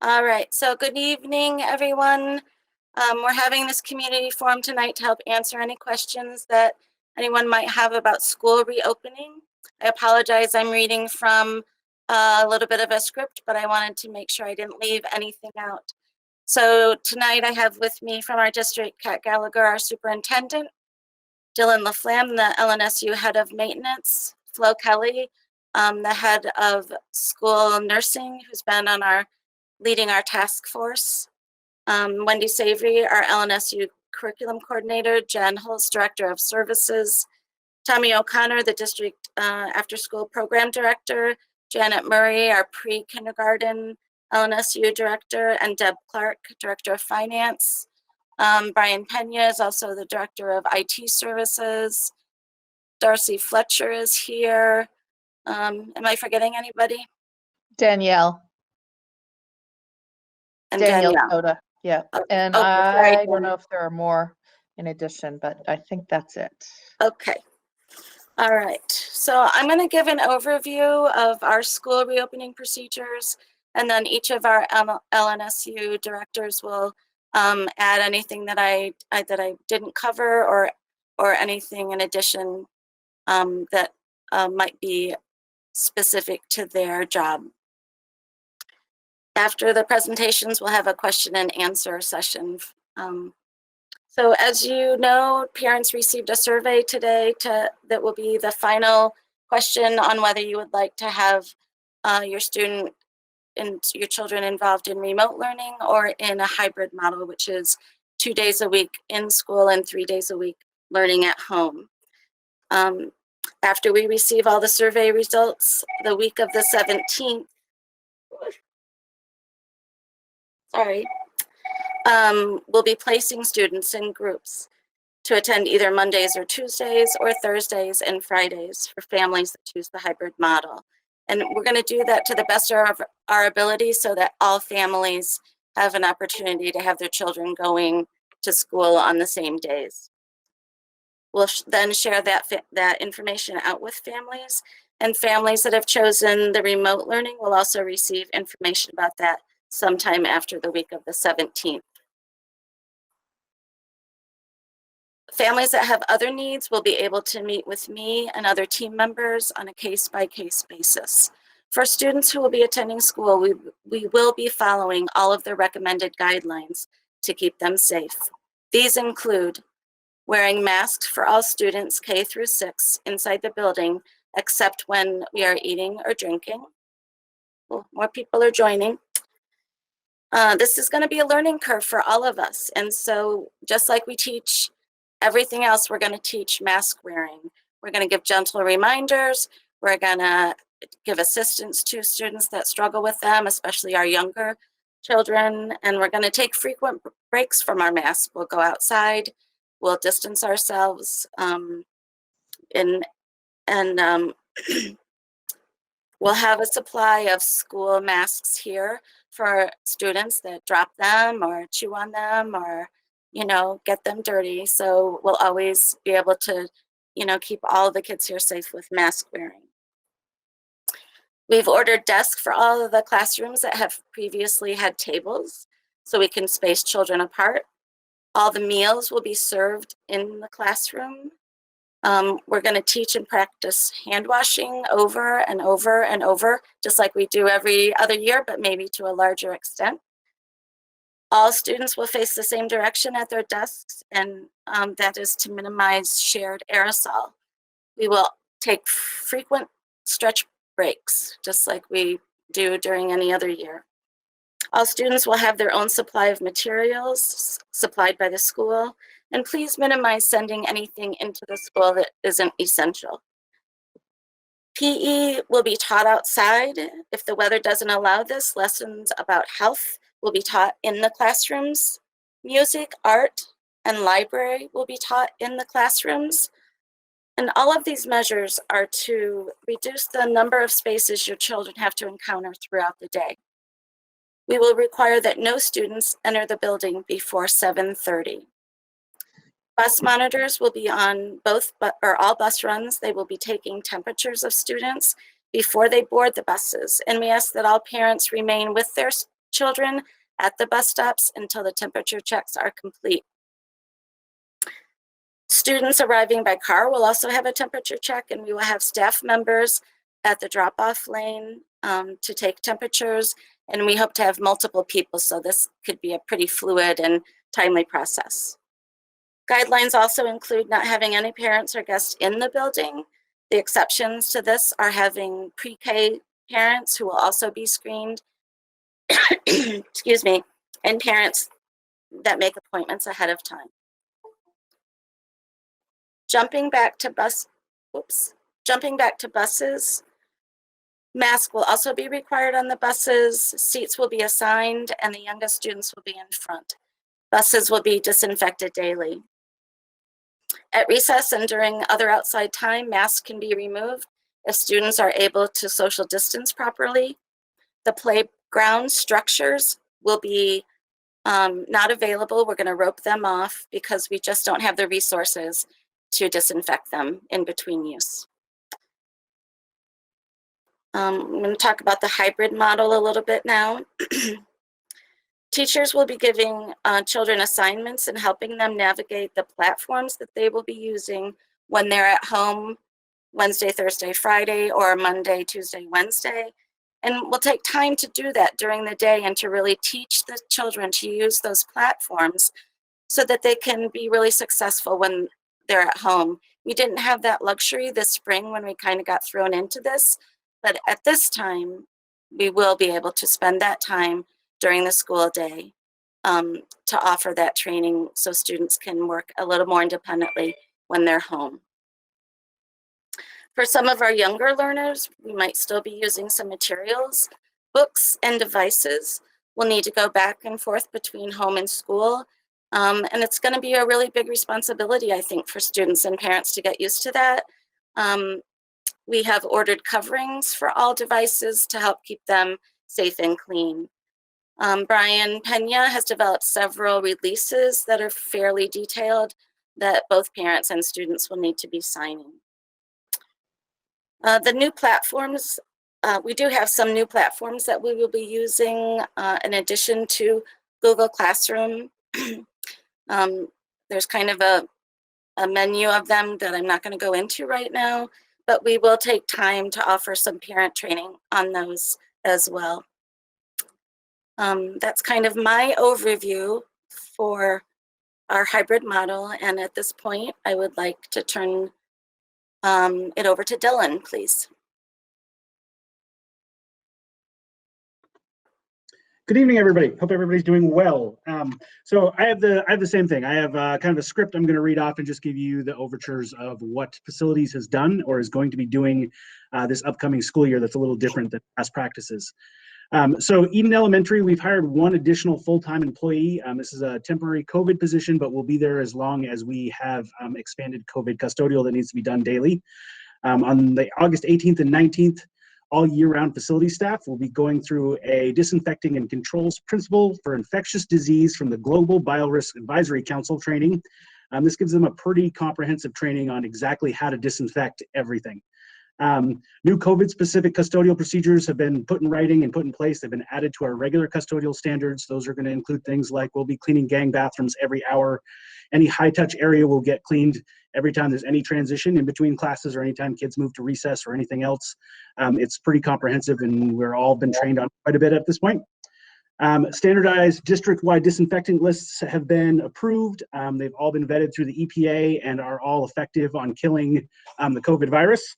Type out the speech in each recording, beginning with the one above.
All right, so good evening, everyone. We're having this community forum tonight to help answer any questions that anyone might have about school reopening. I apologize, I'm reading from a little bit of a script, but I wanted to make sure I didn't leave anything out. So tonight I have with me from our district, Kat Gallagher, our superintendent, Dylan Laflam, the LNSU head of maintenance, Flo Kelley, the head of school nursing, who's been on leading our task force, Wendy Savery, our LNSU curriculum coordinator, Jen Holtz, director of services, Tommy O'Connor, the district after-school program director, Janet Murray, our pre-kindergarten LNSU director, and Deb Clark, director of finance. Brian Pena is also the director of IT services. Darcy Fletcher is here. Am I forgetting anybody? Danielle. And Danielle Soda. Yeah. Okay. And Okay, sorry, I don't know if there are more in addition, but I think that's it. Okay. All right. So I'm going to give an overview of our school reopening procedures, and then each of our LNSU directors will add anything that I didn't cover or anything in addition that might be specific to their job. After the presentations, we'll have a question and answer session. So as you know, parents received a survey today that will be the final question on whether you would like to have your student and your children involved in remote learning or in a hybrid model, which is 2 days a week in school and 3 days a week learning at home. After we receive all the survey results, the week of the 17th, we'll be placing students in groups to attend either Mondays or Tuesdays or Thursdays and Fridays for families that choose the hybrid model. And we're going to do that to the best of our ability so that all families have an opportunity to have their children going to school on the same days. We'll then share that information out with families, and families that have chosen the remote learning will also receive information about that sometime after the week of the 17th. Families that have other needs will be able to meet with me and other team members on a case-by-case basis. For students who will be attending school, we will be following all of the recommended guidelines to keep them safe. These include wearing masks for all students K through 6 inside the building, except when we are eating or drinking. Well, more people are joining. This is going to be a learning curve for all of us. And so just like we teach everything else, we're going to teach mask wearing. We're going to give gentle reminders. We're going to give assistance to students that struggle with them, especially our younger children. And we're going to take frequent breaks from our masks. We'll go outside. We'll distance ourselves. We'll have a supply of school masks here for students that drop them or chew on them or get them dirty. So we'll always be able to, keep all the kids here safe with mask wearing. We've ordered desks for all of the classrooms that have previously had tables so we can space children apart. All the meals will be served in the classroom. We're going to teach and practice hand washing over and over and over, just like we do every other year, but maybe to a larger extent. All students will face the same direction at their desks, and that is to minimize shared aerosol. We will take frequent stretch breaks, just like we do during any other year. All students will have their own supply of materials supplied by the school, and please minimize sending anything into the school that isn't essential. PE will be taught outside. If the weather doesn't allow this, lessons about health will be taught in the classrooms. Music, art, and library will be taught in the classrooms. And all of these measures are to reduce the number of spaces your children have to encounter throughout the day. We will require that no students enter the building before 7:30. Bus monitors will be on all bus runs. They will be taking temperatures of students before they board the buses. And we ask that all parents remain with their children at the bus stops until the temperature checks are complete. Students arriving by car will also have a temperature check, and we will have staff members at the drop-off lane to take temperatures, and we hope to have multiple people, so this could be a pretty fluid and timely process. Guidelines also include not having any parents or guests in the building. The exceptions to this are having pre-K parents who will also be screened, excuse me, and parents that make appointments ahead of time. Jumping back to buses, masks will also be required on the buses, seats will be assigned, and the youngest students will be in front. Buses will be disinfected daily. At recess and during other outside time, masks can be removed if students are able to social distance properly. The playground structures will be not available. We're going to rope them off because we just don't have the resources to disinfect them in between use. I'm going to talk about the hybrid model a little bit now. Teachers will be giving children assignments and helping them navigate the platforms that they will be using when they're at home Wednesday, Thursday, Friday, or Monday, Tuesday, Wednesday. And we'll take time to do that during the day and to really teach the children to use those platforms so that they can be really successful when they're at home. We didn't have that luxury this spring when we kind of got thrown into this, but at this time, we will be able to spend that time during the school day to offer that training so students can work a little more independently when they're home. For some of our younger learners, we might still be using some materials, books, and devices. We'll need to go back and forth between home and school. And it's going to be a really big responsibility, I think, for students and parents to get used to that. We have ordered coverings for all devices to help keep them safe and clean. Brian Pena has developed several releases that are fairly detailed that both parents and students will need to be signing. The new platforms, we do have some new platforms that we will be using in addition to Google Classroom. There's kind of a menu of them that I'm not going to go into right now, but we will take time to offer some parent training on those as well. That's kind of my overview for our hybrid model, and at this point, I would like to turn it over to Dylan, please. Good evening, everybody. Hope everybody's doing well. So I have the same thing. I have kind of a script I'm going to read off and just give you the overtures of what facilities has done or is going to be doing this upcoming school year that's a little different than past practices. So Eden Elementary, we've hired one additional full-time employee. This is a temporary COVID position, but we'll be there as long as we have expanded COVID custodial that needs to be done daily. On the August 18th and 19th, all year-round facility staff will be going through a disinfecting and controls principle for infectious disease from the Global Biorisk Advisory Council training. This gives them a pretty comprehensive training on exactly how to disinfect everything. New COVID-specific custodial procedures have been put in writing and put in place. They've been added to our regular custodial standards. Those are going to include things like we'll be cleaning gang bathrooms every hour. Any high-touch area will get cleaned every time there's any transition in between classes or anytime kids move to recess or anything else. It's pretty comprehensive, and we're all been trained on quite a bit at this point. Standardized district-wide disinfectant lists have been approved. They've all been vetted through the EPA and are all effective on killing the COVID virus.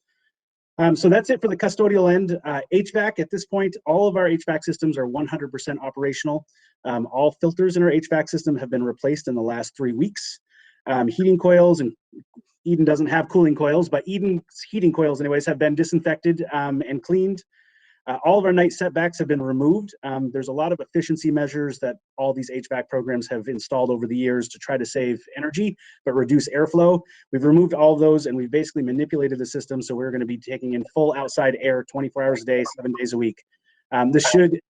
So that's it for the custodial end. HVAC, at this point, all of our HVAC systems are 100% operational. All filters in our HVAC system have been replaced in the last 3 weeks. Heating coils, and Eden doesn't have cooling coils, but Eden's heating coils anyways have been disinfected and cleaned. All of our night setbacks have been removed. There's a lot of efficiency measures that all these HVAC programs have installed over the years to try to save energy, but reduce airflow. We've removed all of those, and we've basically manipulated the system, so we're going to be taking in full outside air 24 hours a day, 7 days a week. This should,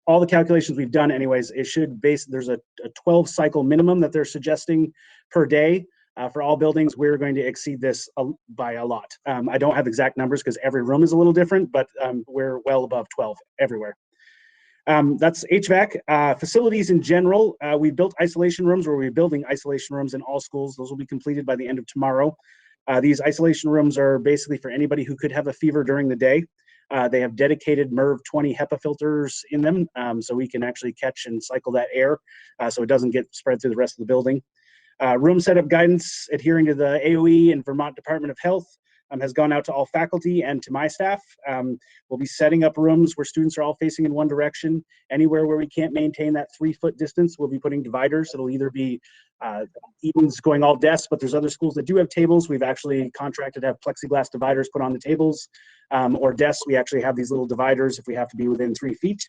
all the calculations we've done anyways, it should there's a 12 cycle minimum that they're suggesting per day. For all buildings, we're going to exceed this by a lot. I don't have exact numbers because every room is a little different, but we're well above 12 everywhere. That's HVAC. Facilities in general, we built isolation rooms, or we're building isolation rooms in all schools. Those will be completed by the end of tomorrow. These isolation rooms are basically for anybody who could have a fever during the day. They have dedicated MERV 20 HEPA filters in them, so we can actually catch and cycle that air so it doesn't get spread through the rest of the building. Room setup guidance adhering to the AOE and Vermont Department of Health has gone out to all faculty and to my staff. We'll be setting up rooms where students are all facing in one direction. Anywhere where we can't maintain that 3-foot distance, we'll be putting dividers. It'll either be Eaton's going all desks, but there's other schools that do have tables. We've actually contracted to have plexiglass dividers put on the tables, or desks. We actually have these little dividers if we have to be within 3 feet.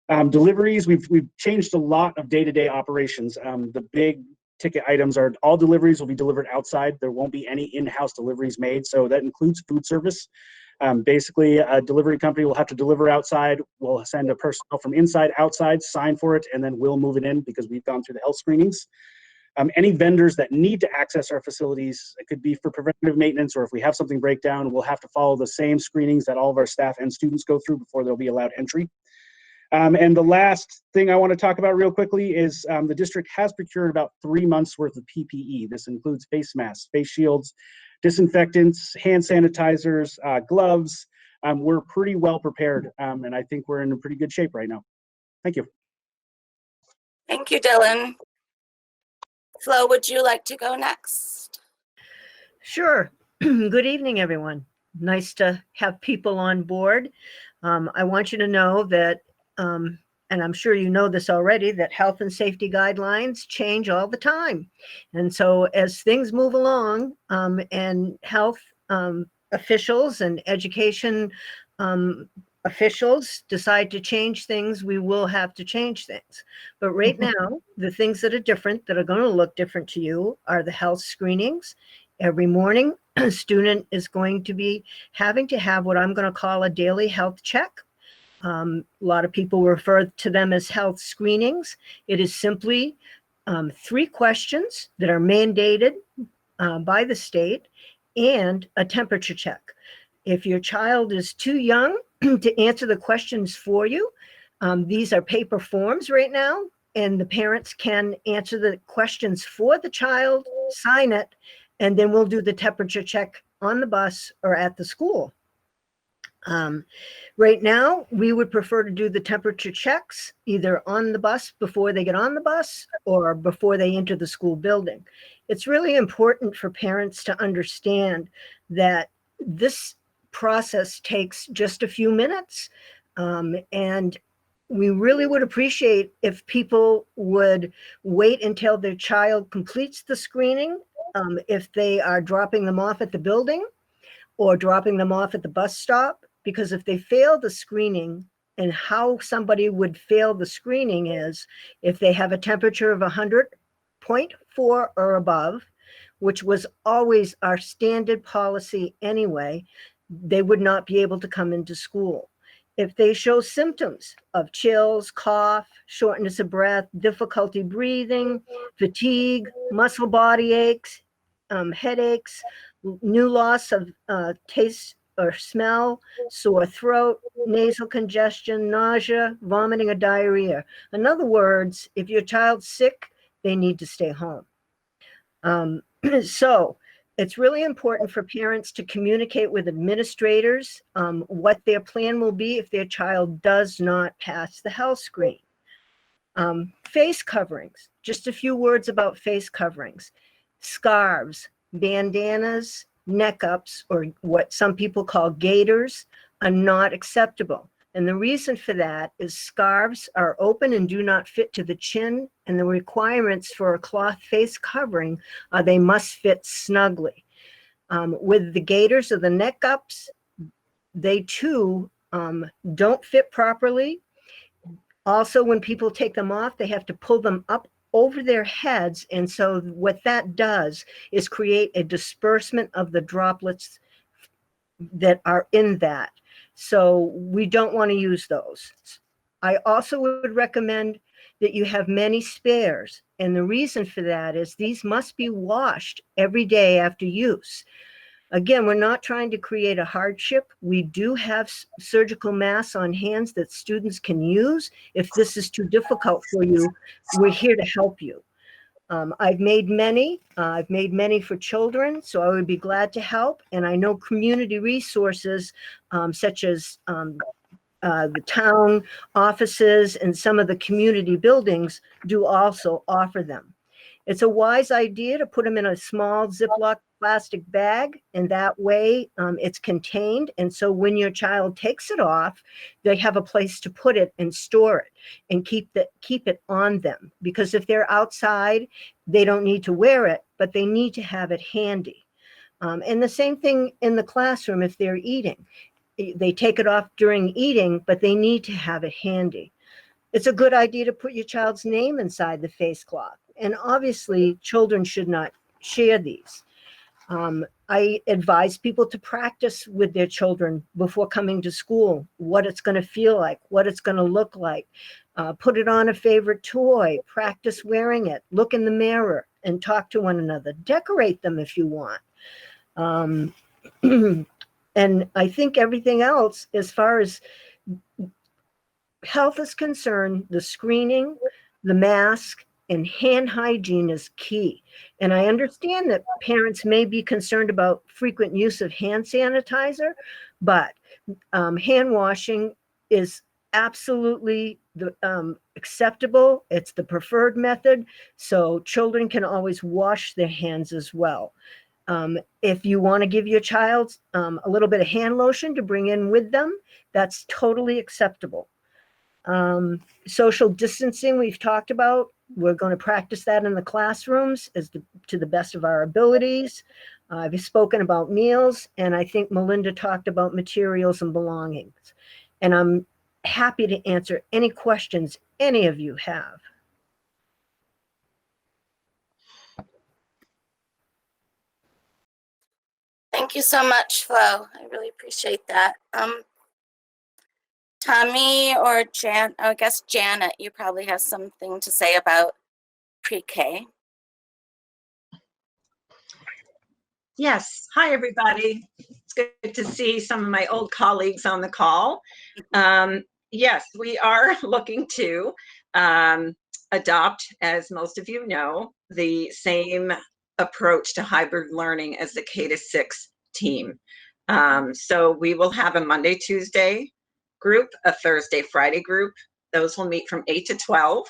Deliveries, we've changed a lot of day-to-day operations. The big ticket items are all deliveries will be delivered outside. There won't be any in-house deliveries made. So that includes food service. Basically, a delivery company will have to deliver outside. We'll send a personnel from inside, outside, sign for it, and then we'll move it in because we've gone through the health screenings. Any vendors that need to access our facilities, it could be for preventative maintenance, or if we have something break down, we'll have to follow the same screenings that all of our staff and students go through before they'll be allowed entry. And the last thing I want to talk about real quickly is the district has procured about 3 months worth of PPE. This includes face masks, face shields, disinfectants, hand sanitizers, gloves. We're pretty well prepared, and I think we're in a pretty good shape right now. Thank you. Thank you, Dylan. Flo, would you like to go next? Sure. Good evening, everyone. Nice to have people on board. I want you to know that and I'm sure you know this already, that health and safety guidelines change all the time. And so as things move along and health officials and education officials decide to change things, we will have to change things. But right now, the things that are different, that are going to look different to you, are the health screenings. Every morning, a student is going to be having to have what I'm going to call a daily health check. A lot of people refer to them as health screenings. It is simply 3 questions that are mandated by the state and a temperature check. If your child is too young to answer the questions for you, these are paper forms right now, and the parents can answer the questions for the child, sign it, and then we'll do the temperature check on the bus or at the school. Right now, we would prefer to do the temperature checks either on the bus before they get on the bus or before they enter the school building. It's really important for parents to understand that this process takes just a few minutes, and we really would appreciate if people would wait until their child completes the screening, if they are dropping them off at the building or dropping them off at the bus stop. Because if they fail the screening, and how somebody would fail the screening is if they have a temperature of 100.4 or above, which was always our standard policy anyway, they would not be able to come into school. If they show symptoms of chills, cough, shortness of breath, difficulty breathing, fatigue, muscle body aches, headaches, new loss of taste or smell, sore throat, nasal congestion, nausea, vomiting, or diarrhea. In other words, if your child's sick, they need to stay home. So it's really important for parents to communicate with administrators what their plan will be if their child does not pass the health screen. Face coverings, just a few words about face coverings. Scarves, bandanas, neck ups, or what some people call gaiters, are not acceptable. And the reason for that is scarves are open and do not fit to the chin, and the requirements for a cloth face covering are they must fit snugly. With the gaiters or the neck ups, they too don't fit properly. Also, when people take them off, they have to pull them up over their heads. And so what that does is create a disbursement of the droplets that are in that. So we don't want to use those. I also would recommend that you have many spares. And the reason for that is these must be washed every day after use. Again, we're not trying to create a hardship. We do have surgical masks on hands that students can use. If this is too difficult for you, we're here to help you. I've made many for children, so I would be glad to help. And I know community resources such as the town offices and some of the community buildings do also offer them. It's a wise idea to put them in a small Ziploc plastic bag, and that way it's contained. And so when your child takes it off, they have a place to put it and store it and keep it on them. Because if they're outside, they don't need to wear it, but they need to have it handy. And the same thing in the classroom if they're eating. They take it off during eating, but they need to have it handy. It's a good idea to put your child's name inside the face cloth. And obviously, children should not share these. I advise people to practice with their children before coming to school, what it's going to feel like, what it's going to look like. Put it on a favorite toy, practice wearing it, look in the mirror and talk to one another. Decorate them if you want. And I think everything else, as far as health is concerned, the screening, the mask, and hand hygiene is key. And I understand that parents may be concerned about frequent use of hand sanitizer, but hand washing is absolutely acceptable. It's the preferred method. So children can always wash their hands as well. If you want to give your child a little bit of hand lotion to bring in with them, that's totally acceptable. Social distancing we've talked about. We're going to practice that in the classrooms to the best of our abilities. I've spoken about meals, and I think Melinda talked about materials and belongings. And I'm happy to answer any questions any of you have. Thank you so much, Flo. I really appreciate that. Tommy or I guess Janet, you probably have something to say about pre-K. Yes. Hi, everybody. It's good to see some of my old colleagues on the call. Yes, we are looking to adopt, as most of you know, the same approach to hybrid learning as the K-6 team. So we will have a Monday, Tuesday group, a Thursday, Friday group. Those will meet from 8 to 12,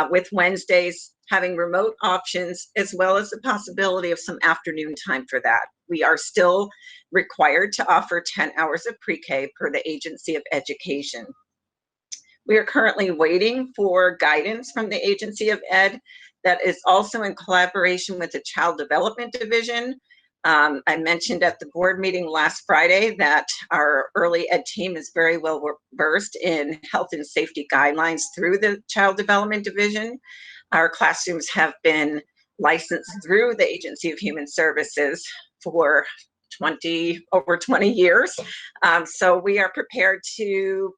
with Wednesdays having remote options, as well as the possibility of some afternoon time for that. We are still required to offer 10 hours of pre-K per the Agency of Education. We are currently waiting for guidance from the Agency of Ed that is also in collaboration with the Child Development Division. I mentioned at the board meeting last Friday that our early ed team is very well versed in health and safety guidelines through the Child Development Division. Our classrooms have been licensed through the Agency of Human Services for over 20 years. So we are prepared to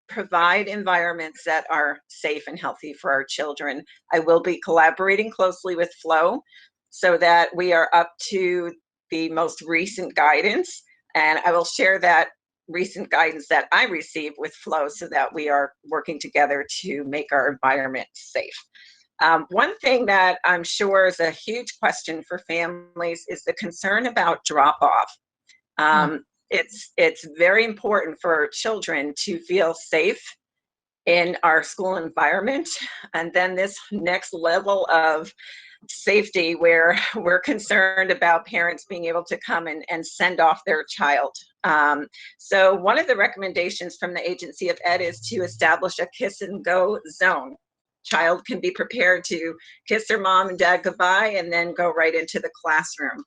provide environments that are safe and healthy for our children. I will be collaborating closely with Flo so that we are up to the most recent guidance, and I will share that recent guidance that I received with Flo so that we are working together to make our environment safe. One thing that I'm sure is a huge question for families is the concern about drop-off. It's very important for children to feel safe in our school environment. And then this next level of safety where we're concerned about parents being able to come and send off their child. So one of the recommendations from the Agency of Ed is to establish a kiss and go zone. Child can be prepared to kiss their mom and dad goodbye and then go right into the classroom.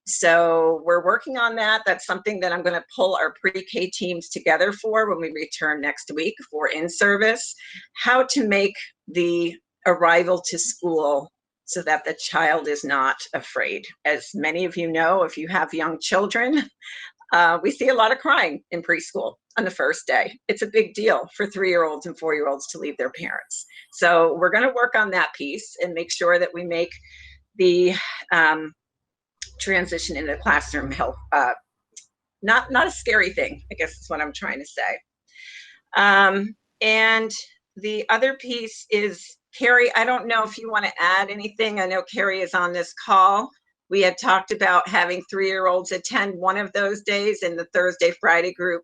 So we're working on that. That's something that I'm going to pull our pre-K teams together for when we return next week for in-service, how to make the arrival to school so that the child is not afraid. As many of you know, if you have young children, we see a lot of crying in preschool on the first day. It's a big deal for 3-year-olds and 4-year-olds to leave their parents. So we're going to work on that piece and make sure that we make the transition into the classroom health. Not a scary thing, I guess is what I'm trying to say. And the other piece is, Carrie, I don't know if you want to add anything. I know Carrie is on this call. We had talked about having 3-year-olds attend one of those days and the Thursday, Friday group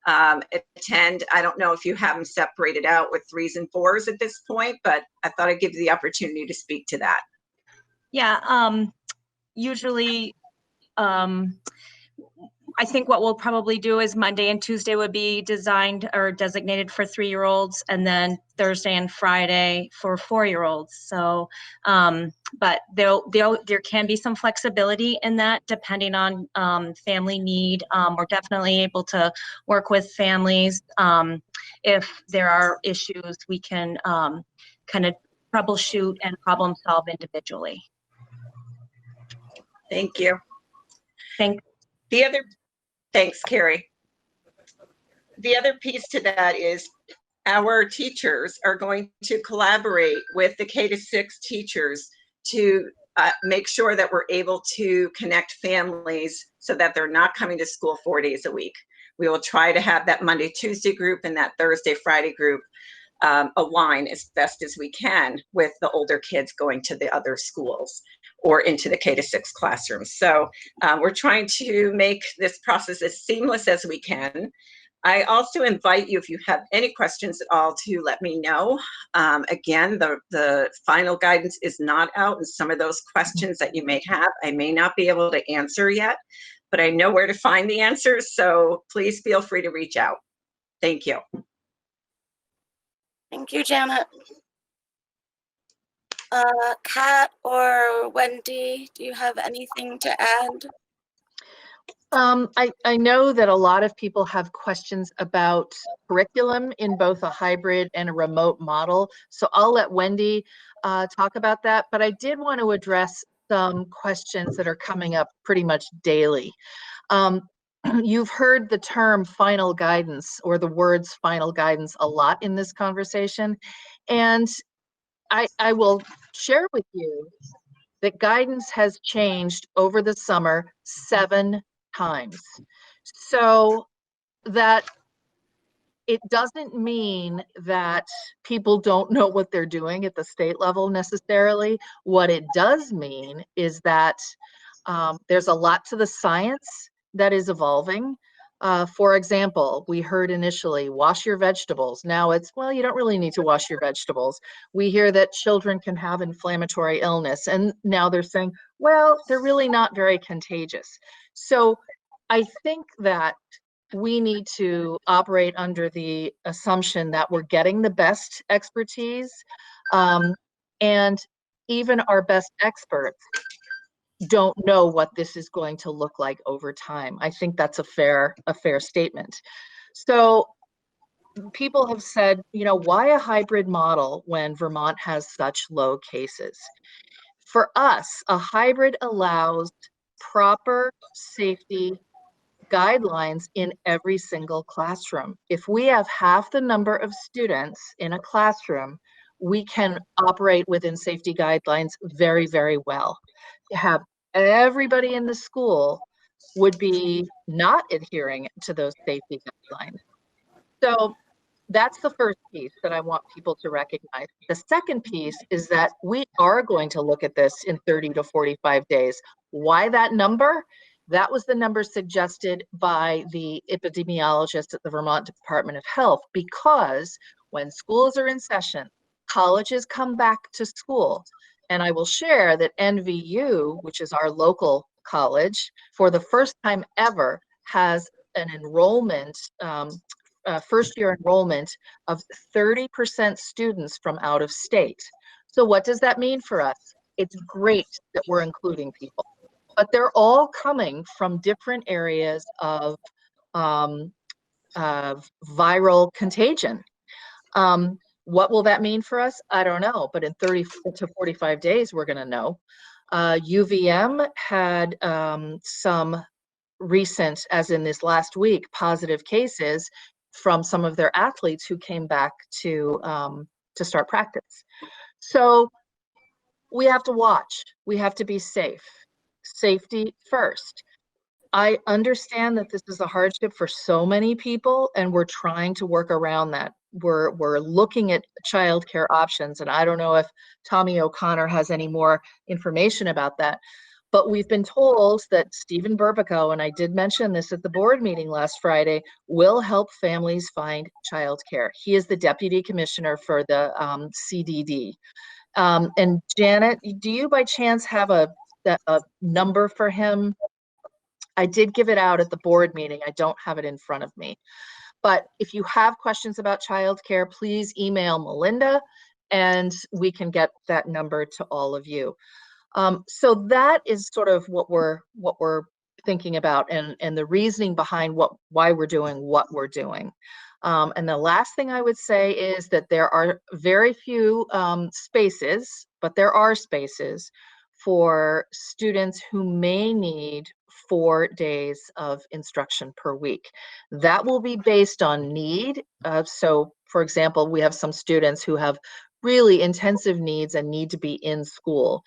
attend. I don't know if you have them separated out with 3s and 4s at this point, but I thought I'd give you the opportunity to speak to that. Yeah, usually, I think what we'll probably do is Monday and Tuesday would be designed or designated for 3-year-olds, and then Thursday and Friday for 4-year-olds. So, but there can be some flexibility in that depending on family need. We're definitely able to work with families. If there are issues, we can kind of troubleshoot and problem solve individually. Thank you. Thanks. Thanks, Carrie. The other piece to that is our teachers are going to collaborate with the K-6 teachers to make sure that we're able to connect families so that they're not coming to school 4 days a week. We will try to have that Monday, Tuesday group and that Thursday, Friday group align as best as we can with the older kids going to the other schools or into the K-6 classrooms. So we're trying to make this process as seamless as we can. I also invite you, if you have any questions at all, to let me know. Again, the final guidance is not out, and some of those questions that you may have, I may not be able to answer yet, but I know where to find the answers, so please feel free to reach out. Thank you. Thank you, Janet. Kat or Wendy, do you have anything to add? I know that a lot of people have questions about curriculum in both a hybrid and a remote model. So I'll let Wendy talk about that, but I did want to address some questions that are coming up pretty much daily. You've heard the term final guidance or the words final guidance a lot in this conversation. And I will share with you that guidance has changed over the summer 7 times. So that it doesn't mean that people don't know what they're doing at the state level necessarily. What it does mean is that there's a lot to the science that is evolving. For example, we heard initially, wash your vegetables. Now it's, well, you don't really need to wash your vegetables. We hear that children can have inflammatory illness, and now they're saying, well, they're really not very contagious. So I think that we need to operate under the assumption that we're getting the best expertise, and even our best experts don't know what this is going to look like over time. I think that's a fair statement. So people have said, you know, why a hybrid model when Vermont has such low cases? For us, a hybrid allows proper safety guidelines in every single classroom. If we have half the number of students in a classroom, we can operate within safety guidelines very, very well. To have everybody in the school would be not adhering to those safety guidelines. So that's the first piece that I want people to recognize. The second piece is that we are going to look at this in 30 to 45 days. Why that number? That was the number suggested by the epidemiologist at the Vermont Department of Health, because when schools are in session, colleges come back to school. And I will share that NVU, which is our local college, for the first time ever has an enrollment, first-year enrollment of 30% students from out of state. So what does that mean for us? It's great that we're including people, but they're all coming from different areas of viral contagion. What will that mean for us? I don't know, but in 30 to 45 days, we're going to know. UVM had some recent, as in this last week, positive cases from some of their athletes who came back to start practice. So we have to watch. We have to be safe. safety first. I understand that this is a hardship for so many people, and we're trying to work around that. We're looking at childcare options, and I don't know if Tommy O'Connor has any more information about that. But we've been told that Stephen Berbeco, and I did mention this at the board meeting last Friday, will help families find childcare. He is the deputy commissioner for the CDD. And Janet, do you by chance have a number for him? I did give it out at the board meeting. I don't have it in front of me. But if you have questions about childcare, please email Melinda and we can get that number to all of you. So that is sort of what we're thinking about, and the reasoning behind why we're doing what we're doing. And the last thing I would say is that there are very few spaces, but there are spaces for students who may need 4 days of instruction per week. That will be based on need. So for example, we have some students who have really intensive needs and need to be in school.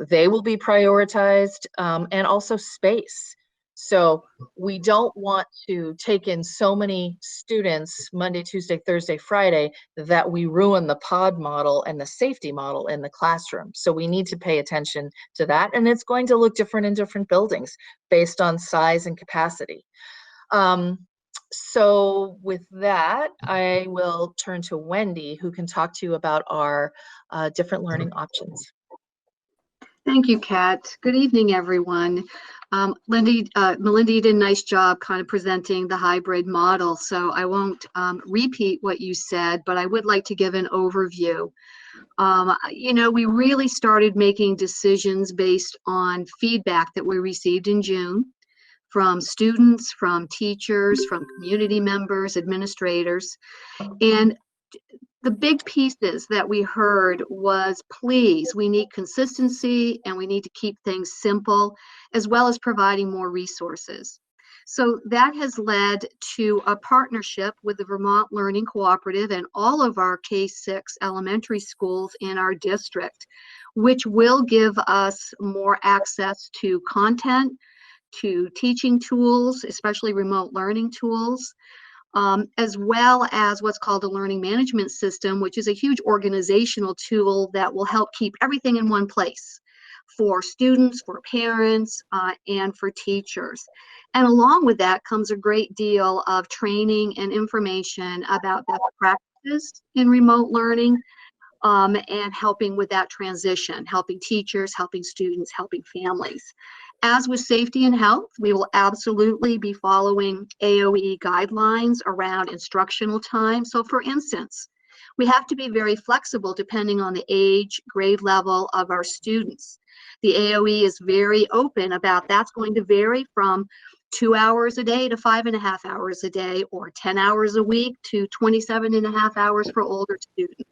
They will be prioritized, and also space. So we don't want to take in so many students Monday, Tuesday, Thursday, Friday that we ruin the pod model and the safety model in the classroom. So we need to pay attention to that, and it's going to look different in different buildings based on size and capacity. So with that, I will turn to Wendy, who can talk to you about our different learning options. Thank you, Kat. Good evening, everyone. Melinda, you did a nice job kind of presenting the hybrid model, so I won't repeat what you said, but I would like to give an overview. You know, we really started making decisions based on feedback that we received in June from students, from teachers, from community members, administrators, and the big pieces that we heard was, please, we need consistency and we need to keep things simple, as well as providing more resources. So that has led to a partnership with the Vermont Learning Cooperative and all of our K-6 elementary schools in our district, which will give us more access to content, to teaching tools, especially remote learning tools, as well as what's called a learning management system, which is a huge organizational tool that will help keep everything in one place for students, for parents, and for teachers. And along with that comes a great deal of training and information about best practices in remote learning, and helping with that transition, helping teachers, helping students, helping families. As with safety and health, we will absolutely be following AOE guidelines around instructional time. So for instance, we have to be very flexible depending on the age, grade level of our students. The AOE is very open about that's going to vary from 2 hours a day to 5.5 hours a day, or 10 hours a week to 27.5 hours for older students.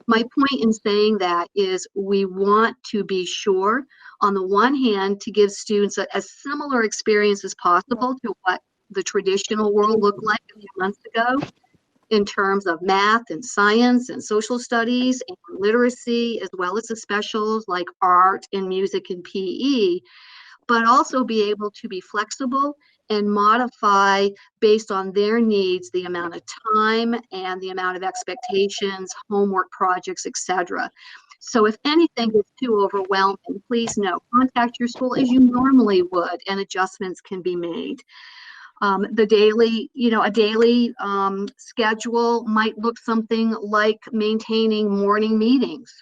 My point in saying that is we want to be sure, on the one hand, to give students a similar experience as possible to what the traditional world looked like a few months ago in terms of math and science and social studies and literacy, as well as the specials like art and music and PE, but also be able to be flexible and modify based on their needs, the amount of time and the amount of expectations, homework projects, etc. So if anything is too overwhelming, please know, contact your school as you normally would, and adjustments can be made. The daily, a daily schedule might look something like maintaining morning meetings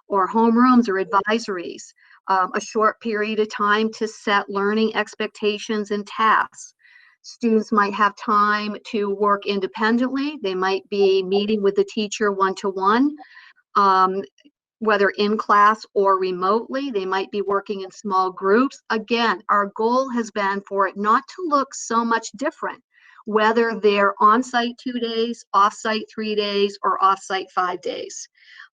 or homerooms or advisories. A short period of time to set learning expectations and tasks. Students might have time to work independently. They might be meeting with the teacher one-to-one, whether in class or remotely. They might be working in small groups. Again, our goal has been for it not to look so much different, whether they're on-site 2 days, off-site 3 days, or off-site 5 days.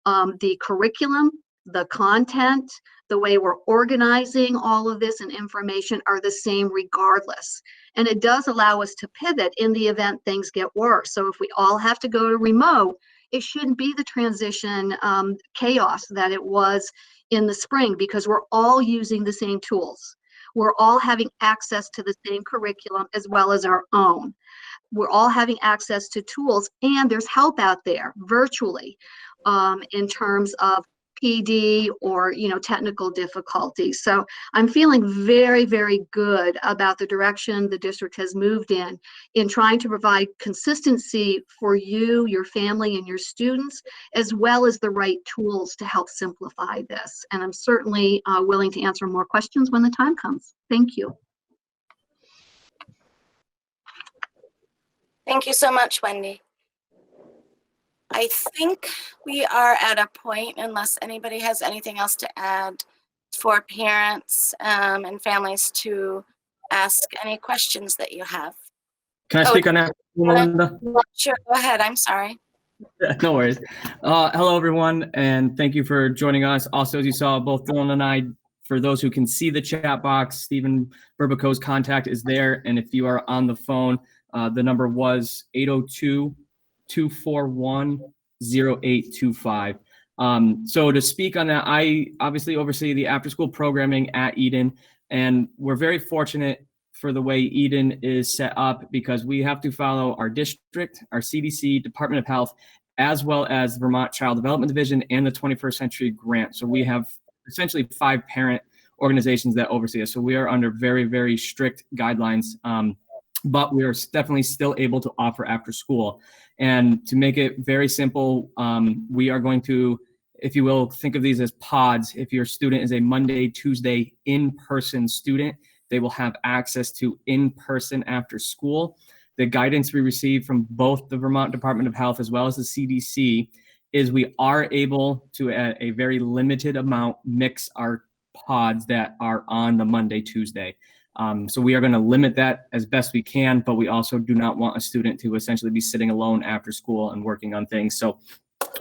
The curriculum, the content, the way we're organizing all of this and information are the same regardless. And it does allow us to pivot in the event things get worse. So if we all have to go to remote, it shouldn't be the transition chaos that it was in the spring, because we're all using the same tools. We're all having access to the same curriculum as well as our own. We're all having access to tools, and there's help out there virtually in terms of PD or, technical difficulties. So I'm feeling very, very good about the direction the district has moved in trying to provide consistency for you, your family, and your students, as well as the right tools to help simplify this. And I'm certainly willing to answer more questions when the time comes. Thank you. Thank you so much, Wendy. I think we are at a point, unless anybody has anything else to add, for parents and families to ask any questions that you have. Can I speak on that, Melinda? Sure, go ahead. I'm sorry. No worries. Hello, everyone, and thank you for joining us. Also, as you saw, both Dylan and I, for those who can see the chat box, Stephen Berbeco's contact is there, and if you are on the phone, the number was 802-241-0825. So to speak on that, I obviously oversee the after-school programming at Eden, and we're very fortunate for the way Eden is set up because we have to follow our district, our CDC, Department of Health, as well as Vermont Child Development Division and the 21st Century Grant. So we have essentially 5 parent organizations that oversee us. So we are under very, very strict guidelines. But we are definitely still able to offer after school. And to make it very simple, we are going to, if you will, think of these as pods. If your student is a Monday, Tuesday in-person student, they will have access to in-person after school. The guidance we receive from both the Vermont Department of Health as well as the CDC is we are able to, at a very limited amount, mix our pods that are on the Monday, Tuesday. So we are going to limit that as best we can, but we also do not want a student to essentially be sitting alone after school and working on things. So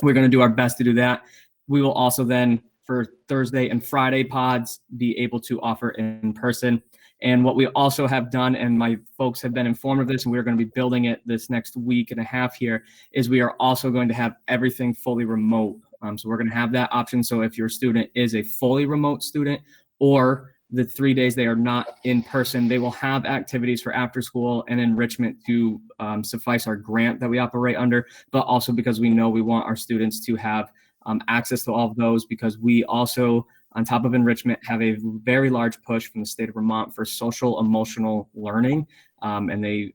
we're going to do our best to do that. We will also then, for Thursday and Friday pods, be able to offer in person. And what we also have done, and my folks have been informed of this, and we're going to be building it this next week and a half here, is we are also going to have everything fully remote. So we're going to have that option. So if your student is a fully remote student, or the 3 days they are not in person, they will have activities for after school and enrichment to suffice our grant that we operate under, but also because we know we want our students to have access to all of those, because we also, on top of enrichment, have a very large push from the state of Vermont for social emotional learning. And they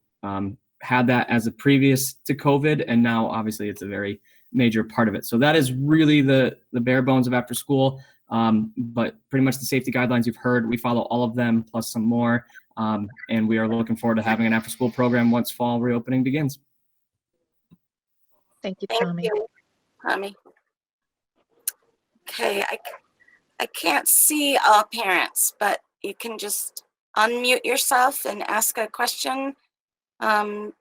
had that as a previous to COVID, and now obviously it's a very major part of it. So that is really the bare bones of after school. But pretty much the safety guidelines you've heard, we follow all of them plus some more. And we are looking forward to having an after school program once fall reopening begins. Thank you, Thank Tommy. you, Tommy. Okay, I can't see all parents, but you can just unmute yourself and ask a question. So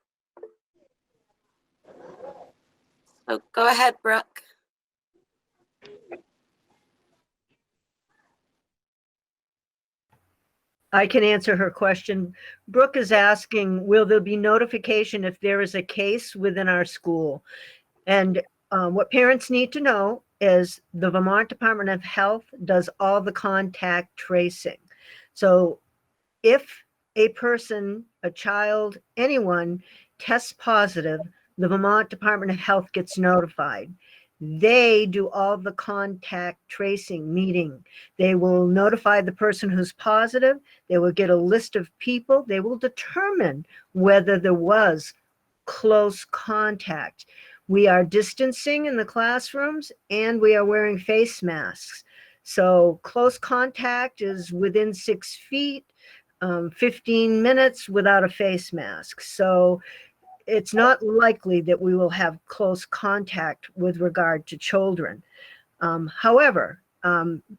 go ahead, Brooke. I can answer her question. Brooke is asking, will there be notification if there is a case within our school? And what parents need to know is the Vermont Department of Health does all the contact tracing. So if a person, a child, anyone tests positive, the Vermont Department of Health gets notified. They do all the contact tracing meeting. They will notify the person who's positive. They will get a list of people. They will determine whether there was close contact. We are distancing in the classrooms and we are wearing face masks. So close contact is within 6 feet, 15 minutes without a face mask. So it's not likely that we will have close contact with regard to children. However,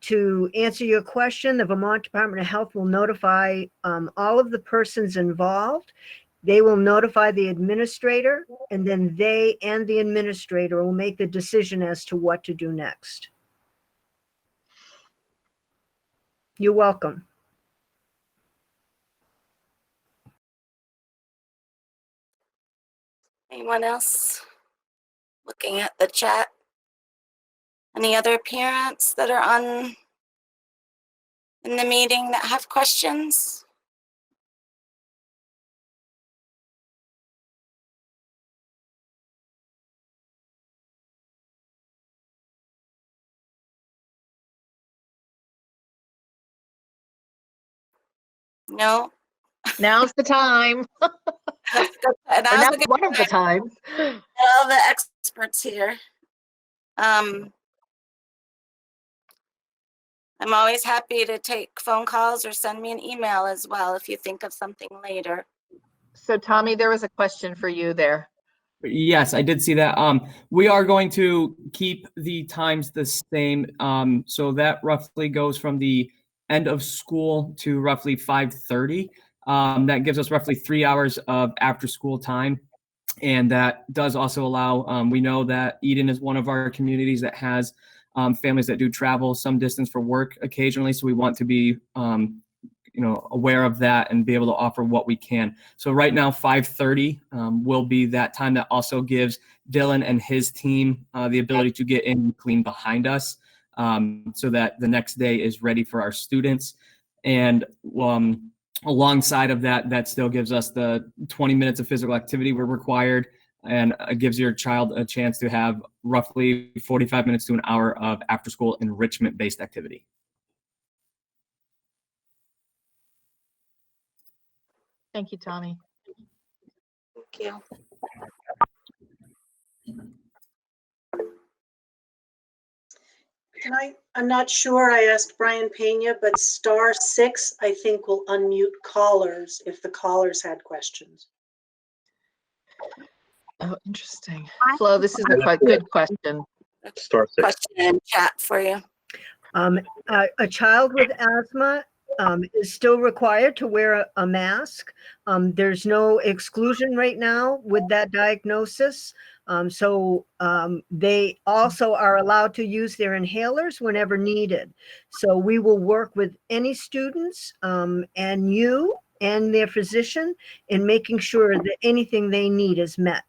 to answer your question, the Vermont Department of Health will notify all of the persons involved. They will notify the administrator, and then they and the administrator will make the decision as to what to do next. You're welcome. Anyone else? looking at the chat. Any other parents that are in the meeting that have questions? No? Now's the time. And Or I now's was one of the times. all the experts here. I'm always happy to take phone calls or send me an email as well if you think of something later. So Tommy, there was a question for you there. Yes, I did see that. We are going to keep the times the same. So that roughly goes from the end of school to roughly 5:30. That gives us roughly 3 hours of after school time. And that does also allow, we know that Eden is one of our communities that has families that do travel some distance for work occasionally. So we want to be aware of that and be able to offer what we can. So right now, 5:30 will be that time that also gives Dylan and his team the ability to get in and clean behind us so that the next day is ready for our students. And alongside of that, that still gives us the 20 minutes of physical activity we're required, and it gives your child a chance to have roughly 45 minutes to an hour of after-school enrichment-based activity. Thank you, Tommy. Thank you. I'm not sure, I asked Brian Pena, but *6, I think, will unmute callers if the callers had questions. Oh, interesting. Flo, this is a quite good question. *6. Question in chat for you. A child with asthma is still required to wear a mask. There's no exclusion right now with that diagnosis. So they also are allowed to use their inhalers whenever needed. So we will work with any students and you and their physician in making sure that anything they need is met.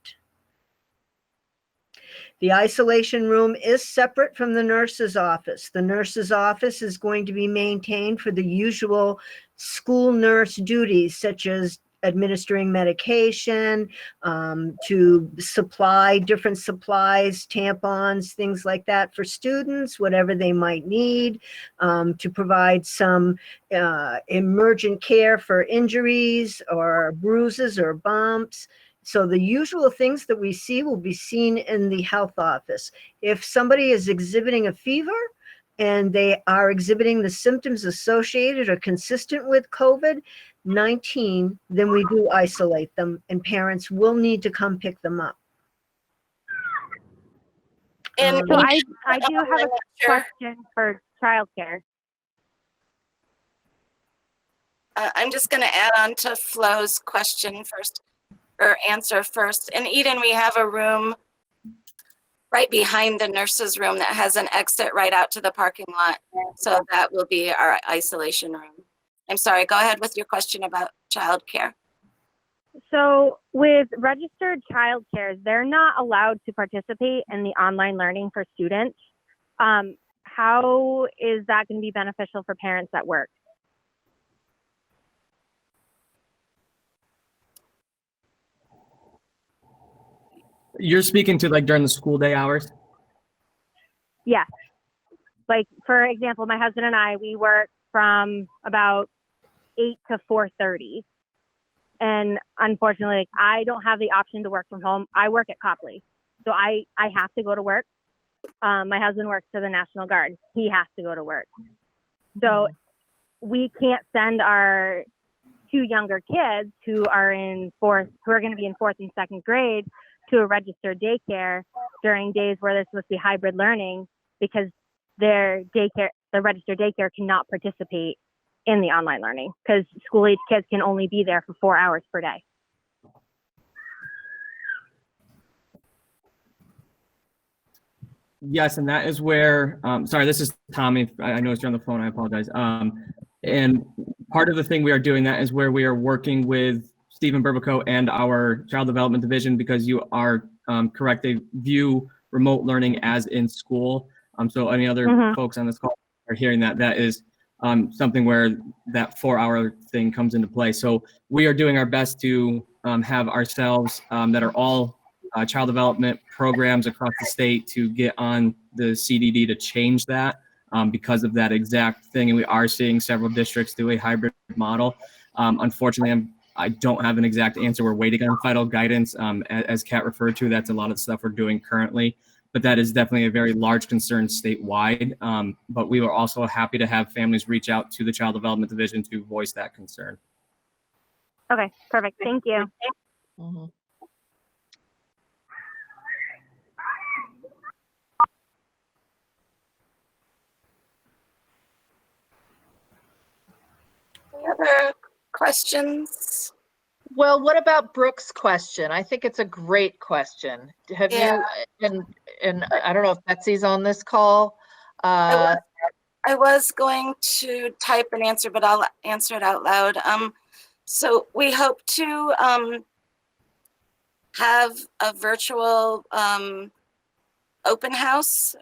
The isolation room is separate from the nurse's office. The nurse's office is going to be maintained for the usual school nurse duties, such as administering medication, to supply different supplies, tampons, things like that for students, whatever they might need, to provide some emergent care for injuries or bruises or bumps. So the usual things that we see will be seen in the health office. If somebody is exhibiting a fever and they are exhibiting the symptoms associated or consistent with COVID-19, then we do isolate them and parents will need to come pick them up. And So I do have a question for childcare. I'm just going to add on to Flo's question first, or answer first. In Eden, we have a room right behind the nurse's room that has an exit right out to the parking lot. So that will be our isolation room. I'm sorry, go ahead with your question about childcare. So with registered childcare, they're not allowed to participate in the online learning for students. How is that going to be beneficial for parents at work? You're speaking to like during the school day hours? Yeah. Like, for example, my husband and I, we work from about 8 to 4:30. And unfortunately, like, I don't have the option to work from home. I work at Copley. So I have to go to work. My husband works for the National Guard. He has to go to work. So we can't send our two younger kids who are going to be in 4th and 2nd grade to a registered daycare during days where they're supposed to be hybrid learning, because the registered daycare cannot participate in the online learning because school age kids can only be there for 4 hours per day. Yes, and that is where, sorry, this is Tommy. I noticed you're on the phone. I apologize. And part of the thing we are doing that is where we are working with Stephen Berbeco and our child development division, because you are correct. They view remote learning as in school. So any other folks on this call are hearing that, that is something where that 4-hour thing comes into play. So we are doing our best to have ourselves that are all child development programs across the state to get on the CDD to change that because of that exact thing. And we are seeing several districts do a hybrid model. Unfortunately, I don't have an exact answer. We're waiting on final guidance. As Kat referred to, that's a lot of the stuff we're doing currently. But that is definitely a very large concern statewide. But we were also happy to have families reach out to the Child Development Division to voice that concern. Okay, perfect. Thank you. Mhm. Any other questions? Well, what about Brooke's question? I think it's a great question. Have Yeah. you, and I don't know if Betsy's on this call. I was going to type an answer, but I'll answer it out loud. So we hope to have a virtual open house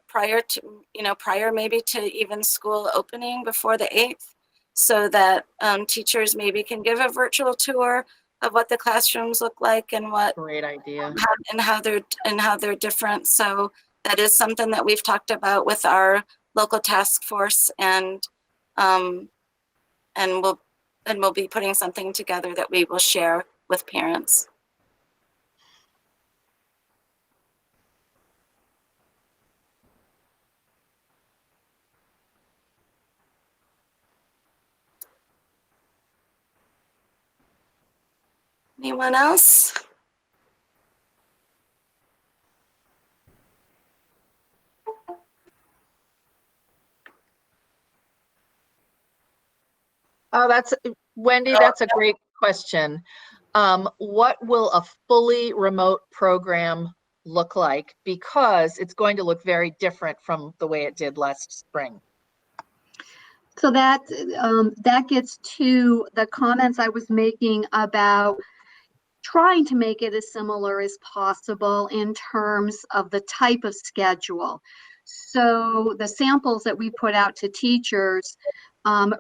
prior maybe to even school opening before the 8th, so that teachers maybe can give a virtual tour of what the classrooms look like and what Great idea. and how they're different. So that is something that we've talked about with our local task force, and we'll be putting something together that we will share with parents. Anyone else? Oh, Wendy, that's a great question. What will a fully remote program look like? Because it's going to look very different from the way it did last spring. So that gets to the comments I was making about trying to make it as similar as possible in terms of the type of schedule. So the samples that we put out to teachers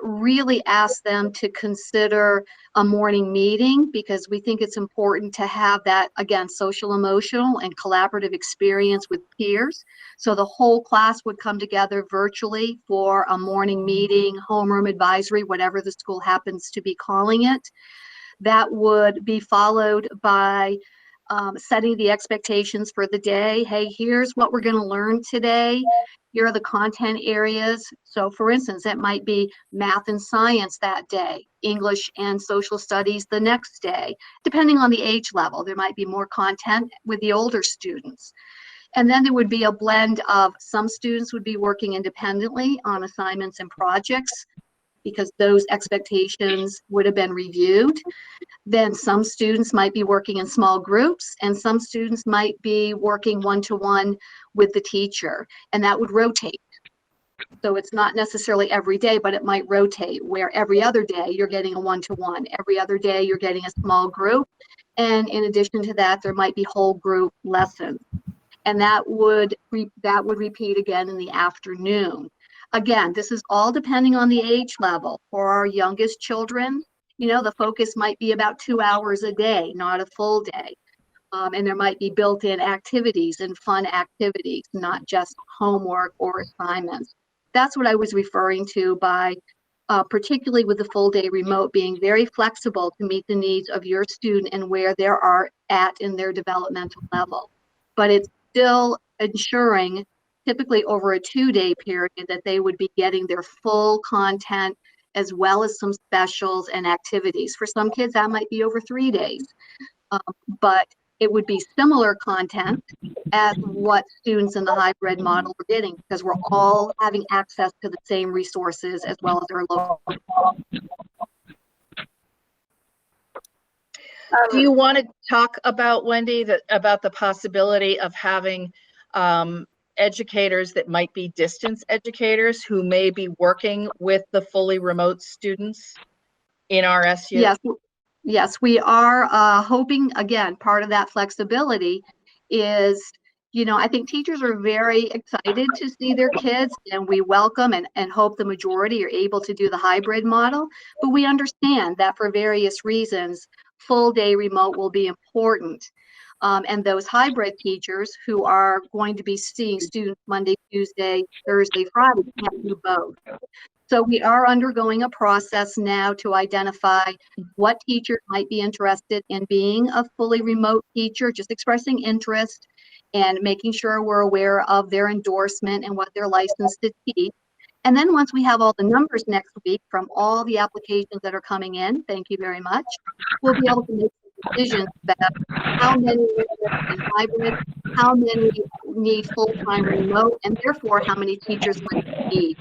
really ask them to consider a morning meeting, because we think it's important to have that, again, social, emotional, and collaborative experience with peers. So the whole class would come together virtually for a morning meeting, homeroom advisory, whatever the school happens to be calling it. That would be followed by setting the expectations for the day. Hey, here's what we're going to learn today. Here are the content areas. So for instance, it might be math and science that day, English and social studies the next day. Depending on the age level, there might be more content with the older students. And then there would be a blend of some students would be working independently on assignments and projects, because those expectations would have been reviewed. Then some students might be working in small groups, and some students might be working one-to-one with the teacher, and that would rotate. So it's not necessarily every day, but it might rotate, where every other day you're getting a one-to-one, every other day you're getting a small group, and in addition to that, there might be whole group lessons. And that would repeat again in the afternoon. Again, this is all depending on the age level. For our youngest children, the focus might be about 2 hours a day, not a full day. And there might be built-in activities and fun activities, not just homework or assignments. That's what I was referring to by particularly with the full day remote, being very flexible to meet the needs of your student and where they are at in their developmental level. But it's still ensuring, typically over a 2-day period, that they would be getting their full content as well as some specials and activities. For some kids, that might be over 3 days, but it would be similar content as what students in the hybrid model are getting, because we're all having access to the same resources as well as our local. Do you want to talk about, Wendy, about the possibility of having educators that might be distance educators who may be working with the fully remote students in RSU? Yes, we are hoping, again, part of that flexibility is, I think teachers are very excited to see their kids, and we welcome and hope the majority are able to do the hybrid model. But we understand that for various reasons, full day remote will be important. And those hybrid teachers who are going to be seeing students Monday, Tuesday, Thursday, Friday can't do both. So we are undergoing a process now to identify what teachers might be interested in being a fully remote teacher, just expressing interest and making sure we're aware of their endorsement and what they're licensed to teach. And then once we have all the numbers next week from all the applications that are coming in, thank you very much, we'll be able to make decisions about how many are interested in hybrid, how many need full-time remote, and therefore how many teachers might need.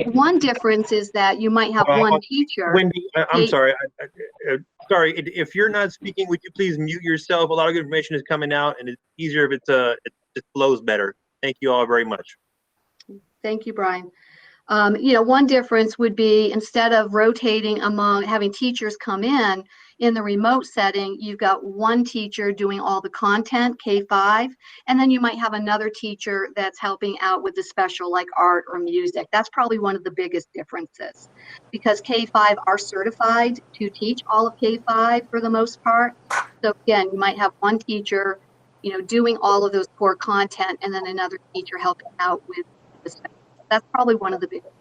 One difference is that you might have one teacher. Wendy, I'm sorry. Sorry, if you're not speaking, would you please mute yourself? A lot of good information is coming out, and it's easier if it just flows better. Thank you all very much. Thank you, Brian. One difference would be instead of rotating among having teachers come in the remote setting, you've got one teacher doing all the content, K-5, and then you might have another teacher that's helping out with the special like art or music. That's probably one of the biggest differences because K-5 are certified to teach all of K-5 for the most part. So again, you might have one teacher, doing all of those core content and then another teacher helping out with the special. That's probably one of the biggest.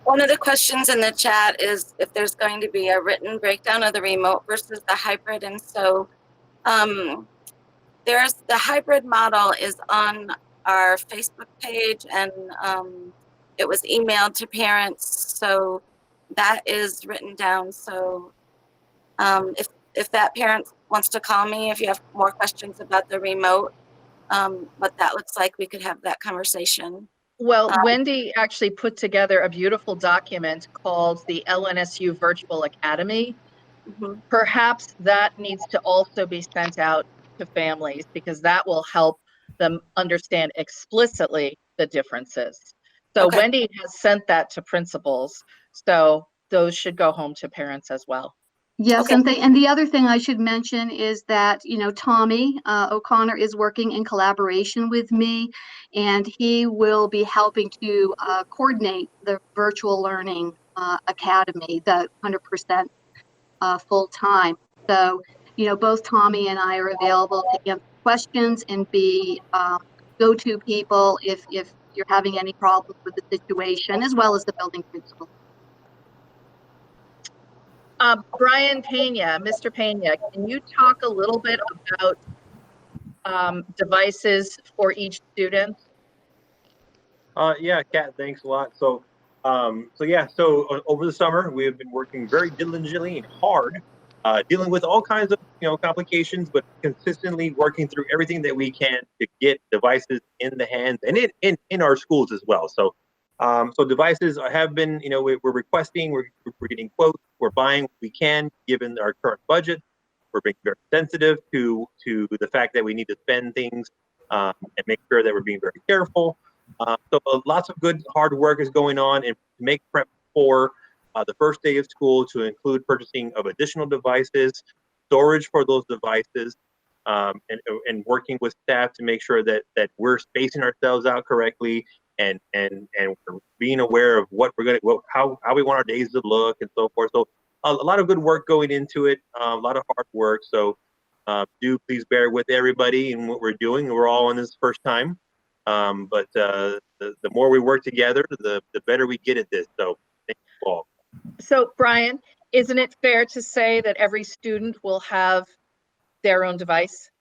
One of the questions in the chat is if there's going to be a written breakdown of the remote versus the hybrid. And so there's the hybrid model is on our Facebook page, and it was emailed to parents. So that is written down. So if that parent wants to call me, if you have more questions about the remote, what that looks like, we could have that conversation. Well, Wendy actually put together a beautiful document called the LNSU Virtual Academy. Mm-hmm. Perhaps that needs to also be sent out to families because that will help them understand explicitly the differences. So Okay. Wendy has sent that to principals. So those should go home to parents as well. Yes, Okay. and the other thing I should mention is that, Tommy O'Connor is working in collaboration with me, and he will be helping to coordinate the virtual learning academy, the 100% full-time. So, both Tommy and I are available to answer questions and be go-to people if you're having any problems with the situation, as well as the building principal. Brian Pena, Mr. Pena, can you talk a little bit about devices for each student? Yeah, Kat, thanks a lot. So over the summer, we have been working very diligently and hard, dealing with all kinds of complications, but consistently working through everything that we can to get devices in the hands and in our schools as well. So devices have been, we're requesting, we're getting quotes, we're buying what we can given our current budget. We're being very sensitive to the fact that we need to spend things and make sure that we're being very careful. So lots of good hard work is going on and to make prep for the first day of school to include purchasing of additional devices, storage for those devices, and working with staff to make sure that we're spacing ourselves out correctly and we're being aware of what how we want our days to look and so forth. So a lot of good work going into it, a lot of hard work. So do please bear with everybody and what we're doing. We're all on this first time, but the more we work together, the better we get at this. So thank you all. So Brian, isn't it fair to say that every student will have their own device?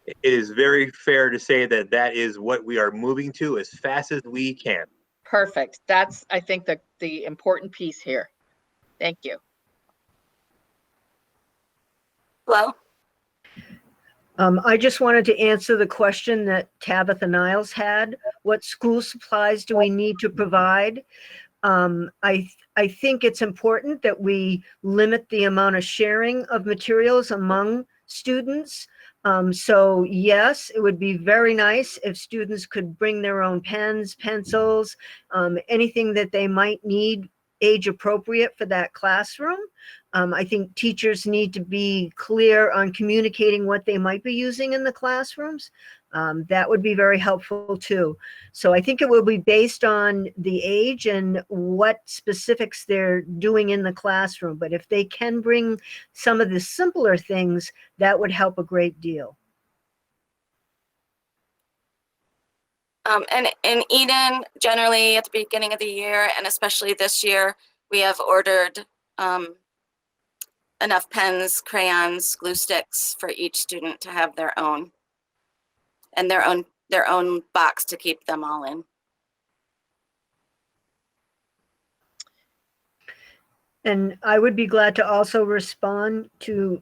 It is very fair to say that is what we are moving to as fast as we can. Perfect. That's, I think, the important piece here. Thank you. Hello? I just wanted to answer the question that Tabitha Niles had. What school supplies do we need to provide? I think it's important that we limit the amount of sharing of materials among students. So yes, it would be very nice if students could bring their own pens, pencils, anything that they might need age appropriate for that classroom. I think teachers need to be clear on communicating what they might be using in the classrooms. That would be very helpful too. So I think it will be based on the age and what specifics they're doing in the classroom. But if they can bring some of the simpler things, that would help a great deal. And in Eden, generally at the beginning of the year, and especially this year, we have ordered enough pens, crayons, glue sticks for each student to have their own, and their own box to keep them all in. And I would be glad to also respond to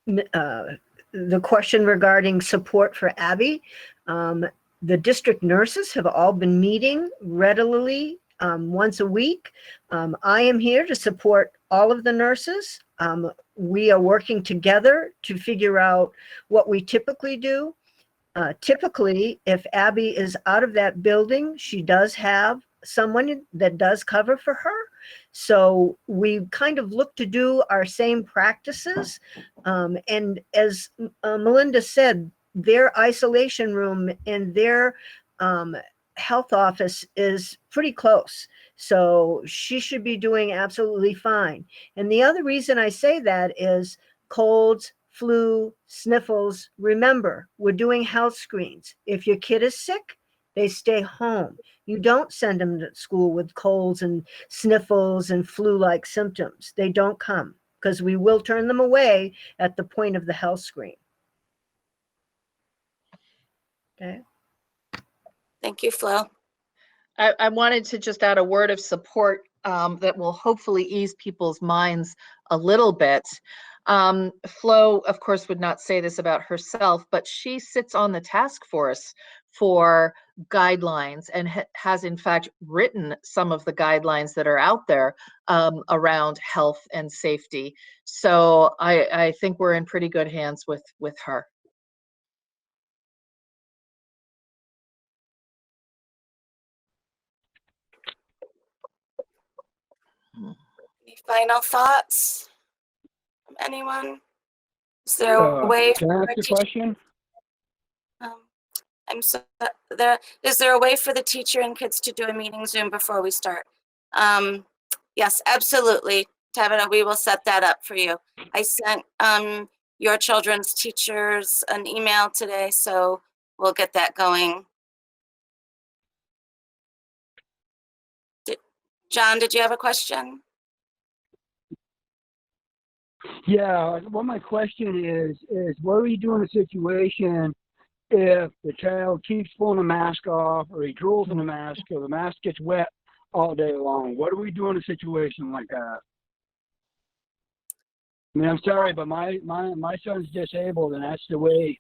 the question regarding support for Abby. The district nurses have all been meeting regularly once a week. I am here to support all of the nurses. We are working together to figure out what we typically do. Typically, if Abby is out of that building, she does have someone that does cover for her. So we kind of look to do our same practices. And as Melinda said, their isolation room and their health office is pretty close. So she should be doing absolutely fine. And the other reason I say that is colds, flu, sniffles. Remember, we're doing health screens. If your kid is sick, they stay home. You don't send them to school with colds and sniffles and flu-like symptoms. They don't come because we will turn them away at the point of the health screen. Okay. Thank you, Flo. I wanted to just add a word of support that will hopefully ease people's minds a little bit. Flo, of course, would not say this about herself, but she sits on the task force for guidelines and has in fact written some of the guidelines that are out there around health and safety. So I think we're in pretty good hands with her. Any final thoughts from anyone? Is there a way? Can I ask a question? Is there a way for the teacher and kids to do a meeting Zoom before we start? Yes, absolutely. Tabitha, we will set that up for you. I sent your children's teachers an email today, so we'll get that going. John, did you have a question? Yeah, what my question is what do we do in a situation if the child keeps pulling the mask off, or he drools in the mask, or the mask gets wet all day long? What do we do in a situation like that? I mean, I'm sorry, but my son's disabled, and that's the way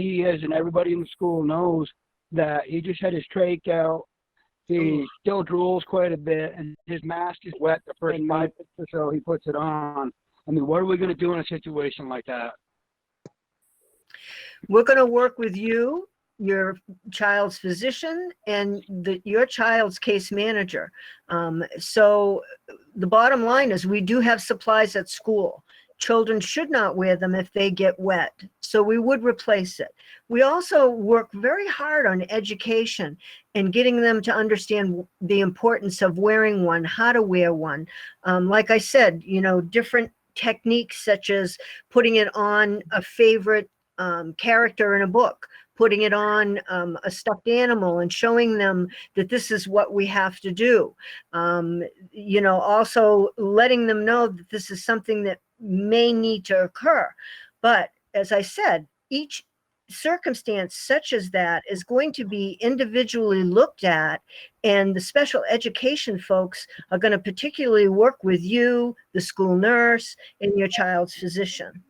he is, and everybody in the school knows that. He just had his trach out. He still drools quite a bit, and his mask is wet the first 5 minutes or so he puts it on. I mean, what are we going to do in a situation like that? We're going to work with you, your child's physician, and your child's case manager. So the bottom line is we do have supplies at school. Children should not wear them if they get wet. So we would replace it. We also work very hard on education and getting them to understand the importance of wearing one, how to wear one. Like I said, different techniques such as putting it on a favorite character in a book, putting it on a stuffed animal and showing them that this is what we have to do. Also letting them know that this is something that may need to occur. But as I said, each circumstance such as that is going to be individually looked at, and the special education folks are going to particularly work with you, the school nurse, and your child's physician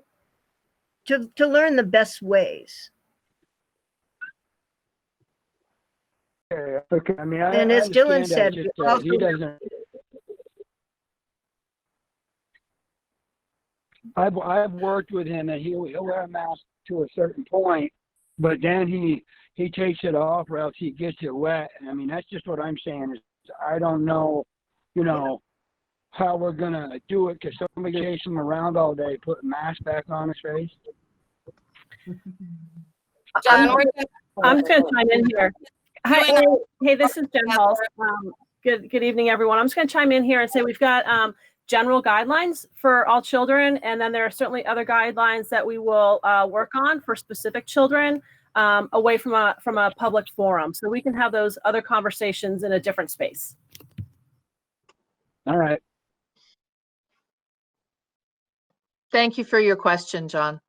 to learn the best ways. Okay. I mean, And as Dylan said, he doesn't. I've worked with him, and he'll wear a mask to a certain point, but then he takes it off, or else he gets it wet. And I mean, that's just what I'm saying. Is I don't know, you know, how we're gonna do it, because somebody chase him around all day, put a mask back on his face. John, I'm just going to chime in here. Hi, hey, this is Jen Hall. Good evening, everyone. I'm just going to chime in here and say we've got general guidelines for all children, and then there are certainly other guidelines that we will work on for specific children away from a public forum, so we can have those other conversations in a different space. All right. Thank you for your question, John.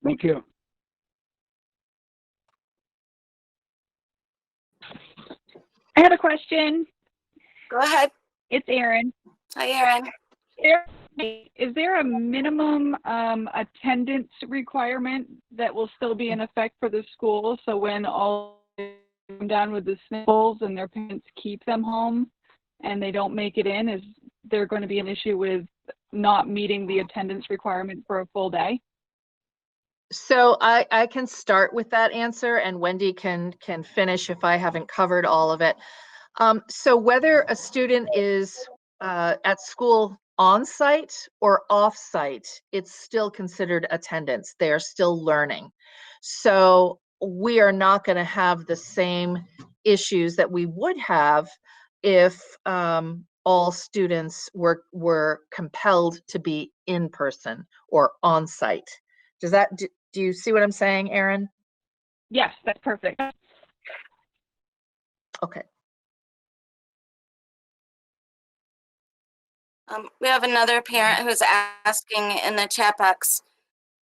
Thank you. I have a question. Go ahead. It's Erin. Hi, Erin. Is there a minimum attendance requirement that will still be in effect for the school? So when all come down with the sniffles and their parents keep them home and they don't make it in, is there going to be an issue with not meeting the attendance requirement for a full day? So I can start with that answer, and Wendy can finish if I haven't covered all of it. So whether a student is at school on site or off site, it's still considered attendance. They are still learning. So we are not going to have the same issues that we would have if all students were compelled to be in person or on site. Does that, do you see what I'm saying, Erin? Yes, that's perfect. Okay. We have another parent who's asking in the chat box,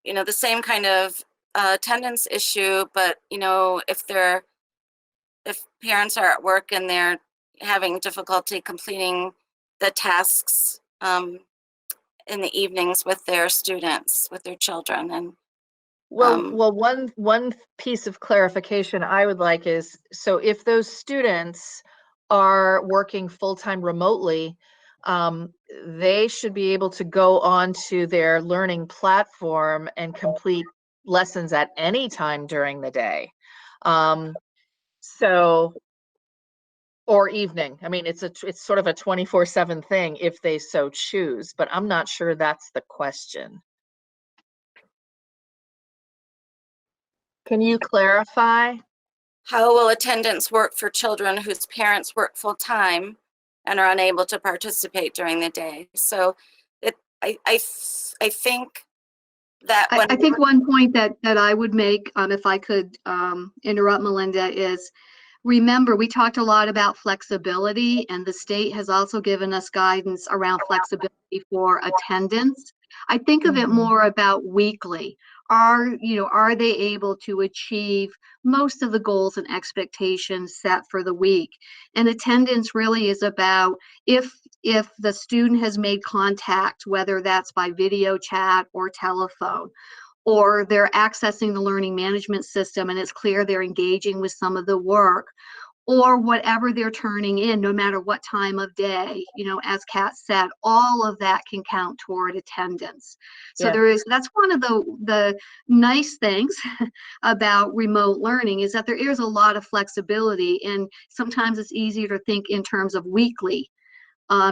you know, the same kind of attendance issue, but, you know, if parents are at work and they're having difficulty completing the tasks in the evenings with their students, with their children. And well, one piece of clarification I would like is, so if those students are working full-time remotely, they should be able to go onto their learning platform and complete lessons at any time during the day. So, or evening. I mean, it's sort of a 24/7 thing if they so choose, but I'm not sure that's the question. Can you clarify? how will attendance work for children whose parents work full-time and are unable to participate during the day? So I think that I think one point that I would make, if I could interrupt Melinda, is remember, we talked a lot about flexibility, and the state has also given us guidance around flexibility for attendance. I think of it more about weekly. Are they able to achieve most of the goals and expectations set for the week? And attendance really is about if the student has made contact, whether that's by video chat or telephone, or they're accessing the learning management system and it's clear they're engaging with some of the work, or whatever they're turning in, no matter what time of day, as Kat said, all of that can count toward attendance. So Yeah. that's one of the nice things about remote learning, is that there is a lot of flexibility, and sometimes it's easier to think in terms of weekly,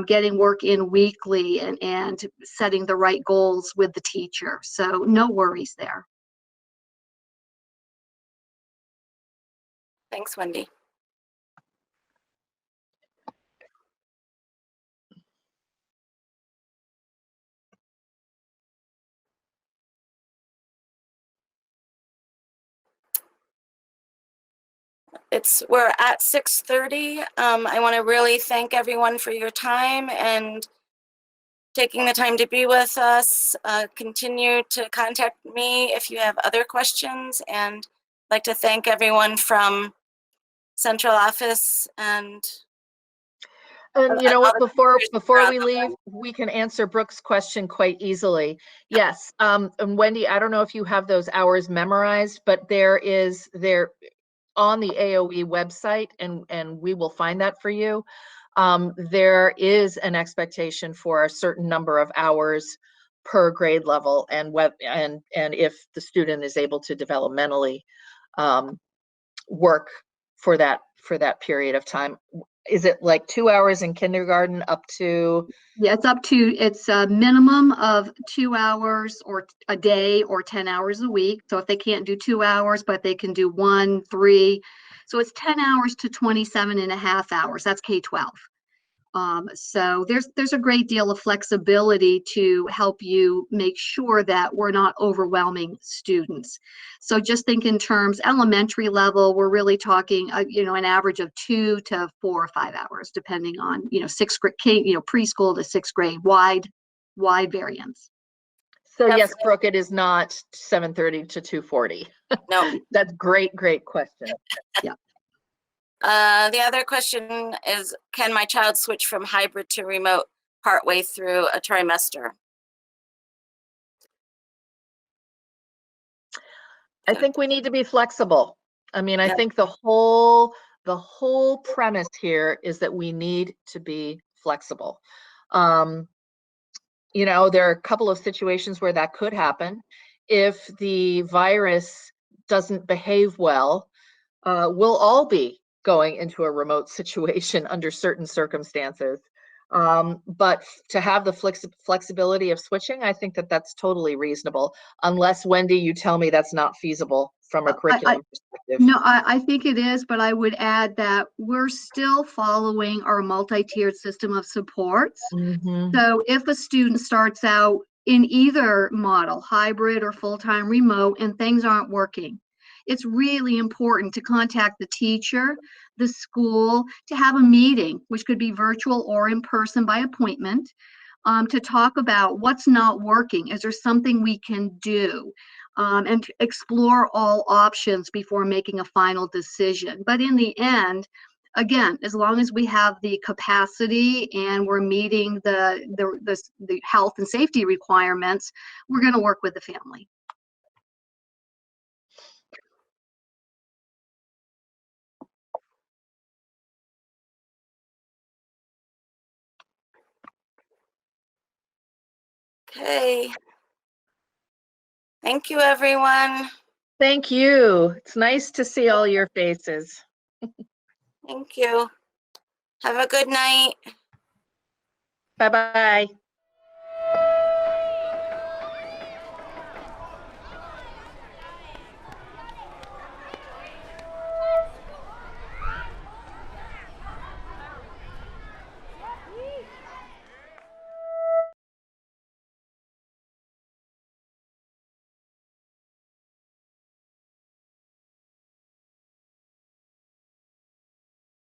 getting work in weekly and setting the right goals with the teacher. So no worries there. Thanks, Wendy. We're at 6:30. I want to really thank everyone for your time and taking the time to be with us. Continue to contact me if you have other questions, and I'd like to thank everyone from central office and you know what, before we leave, we can answer Brooke's question quite easily. Yes, and Wendy, I don't know if you have those hours memorized, but they're on the AOE website, and we will find that for you. There is an expectation for a certain number of hours per grade level, and if the student is able to developmentally work for that period of time. is it like 2 hours in kindergarten up to? Yeah, it's a minimum of 2 hours or a day or 10 hours a week. So if they can't do 2 hours, but they can do 1, 3. So it's 10 hours to 27.5 hours. That's K-12. So there's a great deal of flexibility to help you make sure that we're not overwhelming students. So just think in terms elementary level, we're really talking, an average of 2 to 4 or 5 hours, depending on, sixth grade, preschool to sixth grade, wide variance. So yes, Brooke, it is not 7:30 to 2:40. No. That's great question. Yeah. The other question is, can my child switch from hybrid to remote partway through a trimester? I think we need to be flexible. I mean, I think the whole premise here is that we need to be flexible. There are a couple of situations where that could happen. If the virus doesn't behave well, we'll all be going into a remote situation under certain circumstances. But to have the flexibility of switching, I think that that's totally reasonable, unless, Wendy, you tell me that's not feasible from a curriculum perspective. No, I think it is, but I would add that we're still following our multi-tiered system of supports. Mm-hmm. So if a student starts out in either model, hybrid or full-time remote, and things aren't working, it's really important to contact the teacher, the school, to have a meeting, which could be virtual or in person by appointment, to talk about what's not working. Is there something we can do? And to explore all options before making a final decision. But in the end, again, as long as we have the capacity and we're meeting the health and safety requirements, we're going to work with the family. Okay. Thank you, everyone. Thank you. It's nice to see all your faces. Thank you. Have a good night. Bye-bye.